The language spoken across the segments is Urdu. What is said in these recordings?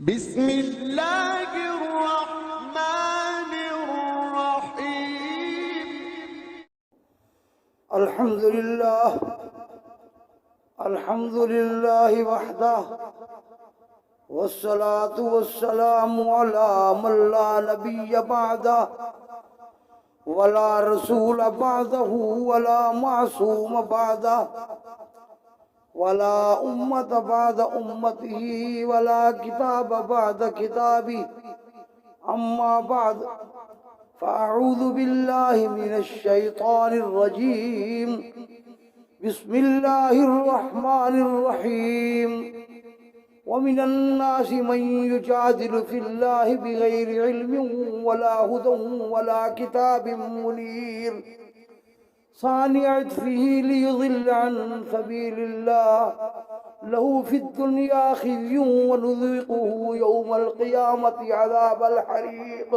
بسم اللہ الرحمن الرحیم الحمد للہ وحدہ والصلاة والسلام على من لا نبی بعدہ ولا رسول بعدہ ولا معصوم بعدہ ولا امت بعد امته ولا کتاب بعد کتابی اما بعد فاعوذ باللہ من الشیطان الرجیم بسم اللہ الرحمن الرحیم ومن الناس من يجادل في الله بغير علم ولا هدى ولا كتاب منير ثاني عطفه ليضل عن سبيل الله له في الدنيا خزي ونذيقه يوم القيامة عذاب الحريق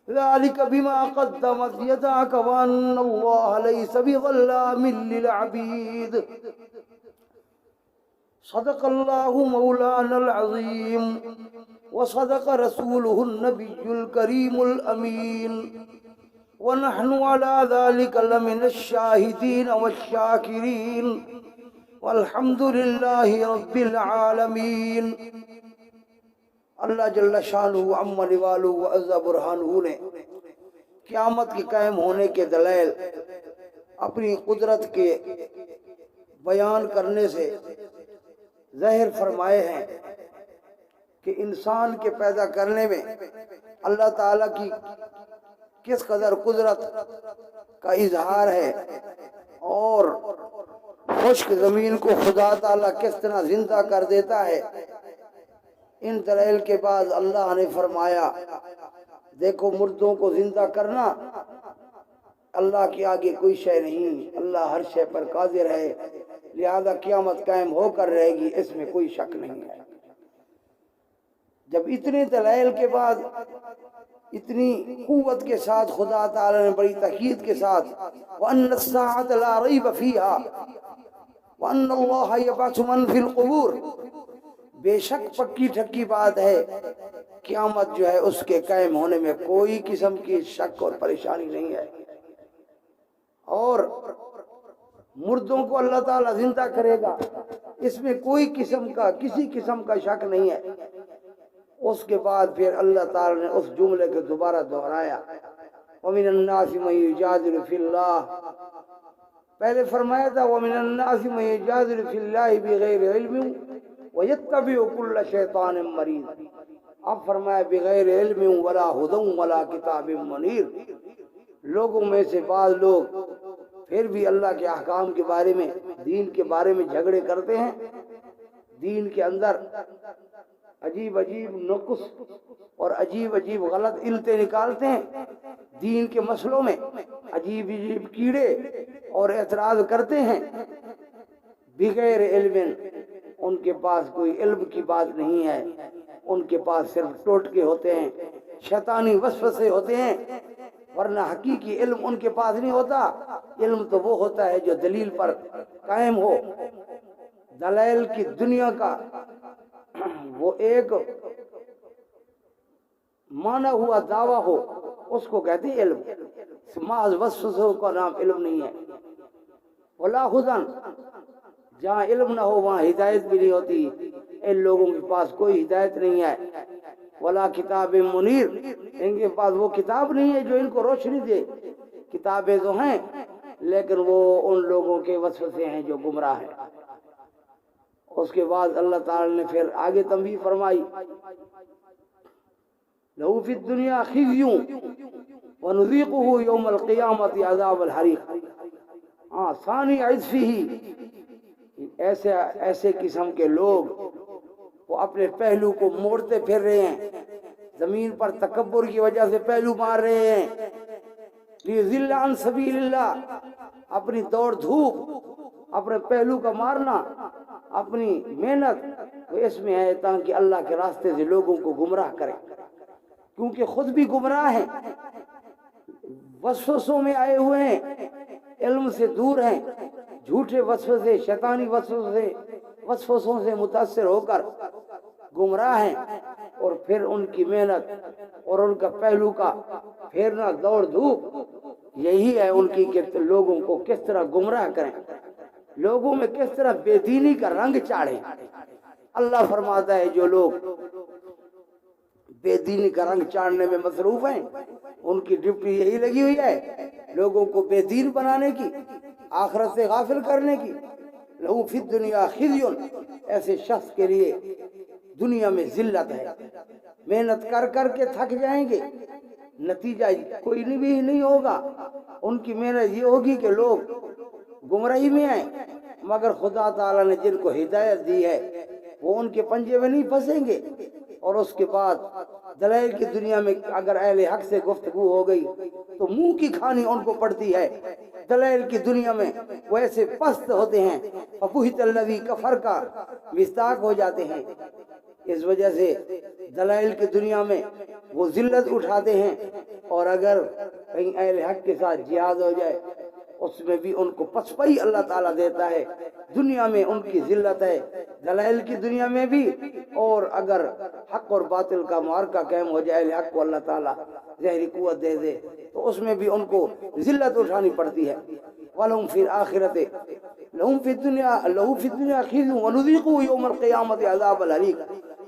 ذلك بما قدمت يداك وأن الله ليس بظلام للعبيد صدق الله مولانا العظيم وصدق رسوله النبي الكريم الأمين ونحن على ذلك لمن الشاهدين والشاكرين والحمد لله رب العالمين۔ اللہ جل شانہ عم نوالہ وعز برہانہ نے قیامت کے قائم ہونے کے دلائل اپنی قدرت کے بیان کرنے سے ظاہر فرمائے ہیں کہ انسان کے پیدا کرنے میں اللہ تعالیٰ کی کس قدر قدرت کا اظہار ہے اور خشک زمین کو خدا تعالیٰ کس طرح زندہ کر دیتا ہے۔ ان دلائل کے بعد اللہ نے فرمایا دیکھو مردوں کو زندہ کرنا اللہ کے آگے کوئی شے نہیں، اللہ ہر شے پر قادر ہے، لہذا قیامت قائم ہو کر رہے گی، اس میں کوئی شک نہیں ہے۔ جب اتنے دلائل کے بعد اتنی قوت کے ساتھ خدا تعالی نے بڑی تاکید کے ساتھ وَأَنَّ السَّاعَةَ لَا رَيْبَ فِيهَا وَأَنَّ اللَّهَ يَبْعَثُ مَن فِي الْقُبُورِ، بے شک پکی ٹھکی بات ہے قیامت جو ہے اس کے قائم ہونے میں کوئی قسم کی شک اور پریشانی نہیں ہے، اور مردوں کو اللہ تعالیٰ زندہ کرے گا، اس میں کوئی قسم کا کسی قسم کا شک نہیں ہے۔ اس کے بعد پھر اللہ تعالیٰ نے اس جملے کو دوبارہ دہرایا وَمِنَ النَّاسِ مَن يُجَادِلُ فِي اللَّهِ، پہلے فرمایا تھا وَمِنَ النَّاسِ مَن يُجَادِلُ فِي اللَّهِ بِغَيْرِ عِلْمٍ وَيَتَّبِعُ كُلَّ شَيْطَانٍ مَرِيدٍ، اب فرمایا بغیر علم ولا ہدى ولا کتاب منیر۔ لوگوں میں سے بعض لوگ پھر بھی اللہ کے احکام کے بارے میں، دین کے بارے میں جھگڑے کرتے ہیں، دین کے اندر عجیب عجیب نقص اور عجیب عجیب غلط علتیں نکالتے ہیں، دین کے مسئلوں میں عجیب عجیب کیڑے اور اعتراض کرتے ہیں بغیر علم، ان کے پاس کوئی علم کی بات نہیں ہے، ان کے پاس صرف ٹوٹکے ہوتے ہیں، شیطانی وسوسے ہوتے ہیں، ورنہ حقیقی علم ان کے پاس نہیں ہوتا۔ علم تو وہ ہوتا ہے جو دلیل پر قائم ہو، دلائل کی دنیا کا وہ ایک مانا ہوا دعویٰ ہو، اس کو کہتے ہیں علم، محض وسوسوں کا نام علم نہیں ہے۔ ولا ہدن، جہاں علم نہ ہو وہاں ہدایت بھی نہیں ہوتی، ان لوگوں کے پاس کوئی ہدایت نہیں ہے۔ ولا کتاب منیر، ان کے پاس وہ کتاب نہیں ہے جو ان کو روشنی دے، کتابیں تو ہیں لیکن وہ ان لوگوں کے وسوسے ہیں جو گمراہ ہیں۔ اس کے بعد اللہ تعالی نے پھر آگے تنبیہ فرمائی لَهُ فِي الدُّنْيَا خِزْيٌ وَنُذِيقُهُ يَوْمَ الْقِيَامَةِ عَذَابَ الْحَرِيقِ، ثانی عطفہ، ایسے قسم کے لوگ وہ اپنے پہلو کو موڑتے پھر رہے ہیں، زمین پر تکبر کی وجہ سے پہلو مار رہے ہیں، لِيُضِلَّ عَن سَبِيلِ اللَّهِ، اپنی دوڑ دھوپ، اپنے پہلو کا مارنا، اپنی محنت وہ اس میں ہے تاکہ اللہ کے راستے سے لوگوں کو گمراہ کرے، کیونکہ خود بھی گمراہ ہیں، وسوسوں میں آئے ہوئے ہیں، علم سے دور ہیں، جھوٹے وسوسے، شیطانی وسوسوں سے متاثر ہو کر گمراہ ہیں، اور پھر ان کی محنت اور ان کا پہلو کا پھیرنا دوڑ دھوپ یہی ہے ان کی کہ لوگوں کو کس طرح گمراہ کریں، لوگوں میں کس طرح بے دینی کا رنگ چاڑیں۔ اللہ فرماتا ہے جو لوگ بے دینی کا رنگ چاڑنے میں مصروف ہیں ان کی ڈیوٹی یہی لگی ہوئی ہے، لوگوں کو بے دین بنانے کی، آخرت سے غافل کرنے کی۔ لہو فی الدنیا خزی، ایسے شخص کے لیے دنیا میں ذلت ہے، محنت کر کر کے تھک جائیں گے، نتیجہ کوئی بھی نہیں ہوگا۔ ان کی محنت یہ ہوگی کہ لوگ گمراہی میں ہیں، مگر خدا تعالیٰ نے جن کو ہدایت دی ہے وہ ان کے پنجے میں نہیں پھنسیں گے۔ اور اس کے بعد دلائل کی دنیا میں اگر اہل حق سے گفتگو ہو گئی تو منہ کی کھانی ان کو پڑتی ہے۔ دلائل کی دنیا میں وہ ایسے پست ہوتے ہیں، فبہت الذی کفر کا مصداق ہو جاتے ہیں۔ اس وجہ سے دلائل کی دنیا میں وہ ذلت اٹھاتے ہیں، اور اگر کہیں اہل حق کے ساتھ جہاد ہو جائے اس میں بھی ان کو پسپائی اللہ تعالیٰ دیتا ہے۔ دنیا میں ان کی ذلت ہے، دلائل کی دنیا میں بھی، اور اگر حق اور باطل کا معرکہ قائم ہو جائے، حق کو اللہ تعالیٰ ظاہری قوت دے دے تو اس میں بھی ان کو ذلت اٹھانی پڑتی ہے۔ وَلَهُمْ فِي الْآخِرَةِ لَهُمْ فِي الدُّنْيَا خِزْيٌ وَنُذِيقُهُ يَوْمَ الْقِيَامَةِ عَذَابَ الْحَرِيقِ،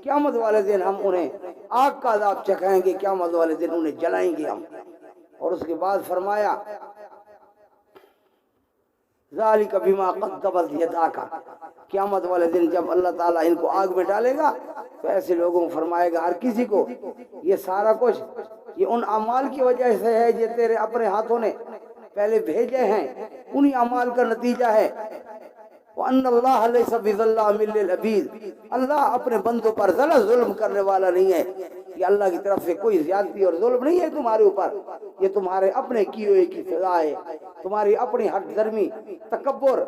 قیامت والے دن ہم انہیں آگ کا عذاب چکھائیں گے، قیامت والے دن انہیں جلائیں گے ہم۔ اور اس کے بعد فرمایا ذالک بما قدمت یداک، قیامت والے دن جب اللہ تعالیٰ ان کو آگ میں ڈالے گا تو ایسے لوگوں کو فرمائے گا، ہر کسی کو یہ سارا کچھ یہ ان اعمال کی وجہ سے ہے جو تیرے اپنے ہاتھوں نے پہلے بھیجے ہیں، انہی اعمال کا نتیجہ ہے۔ وَأَنَّ اللَّهَ لَيْسَ بِظَلَّامٍ لِّلْعَبِيدِ، اللہ اپنے بندوں پر ظلم کرنے والا نہیں ہے۔ یہ اللہ کی طرف سے کوئی زیادتی اور ظلم نہیں ہے تمہارے اوپر، یہ تمہارے اپنے کیے ہوئے کی سزا ہے، تمہاری اپنی حق درمی، تکبر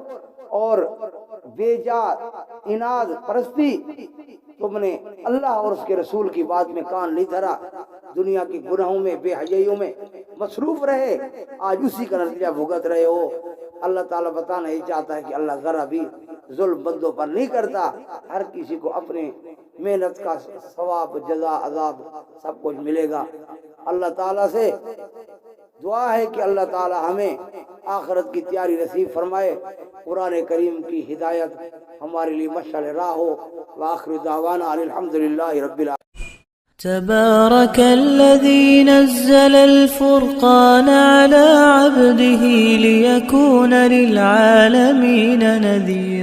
اور بے جا اناد پرستی، تم نے اللہ اور اس کے رسول کی بات میں کان نہیں دھرا، دنیا کے گناہوں میں بے حیائیوں میں مصروف رہے، آج اسی کا نتیجہ بھگت رہے ہو۔ اللہ تعالیٰ بتانا ہی چاہتا ہے کہ اللہ ذرا بھی ظلم بندوں پر نہیں کرتا، ہر کسی کو اپنے محنت کا ثواب، جزا، عذاب سب کچھ ملے گا۔ اللہ تعالیٰ سے دعا ہے کہ اللہ تعالیٰ ہمیں آخرت کی تیاری نصیب فرمائے، قرآن کریم کی ہدایت ہمارے لیے مشعل راہ ہو۔ وآخر دعوانا الحمد للہ رب العالمین۔ تبارك الذي نزل الفرقان على عبده ليكون للعالمين نذيرا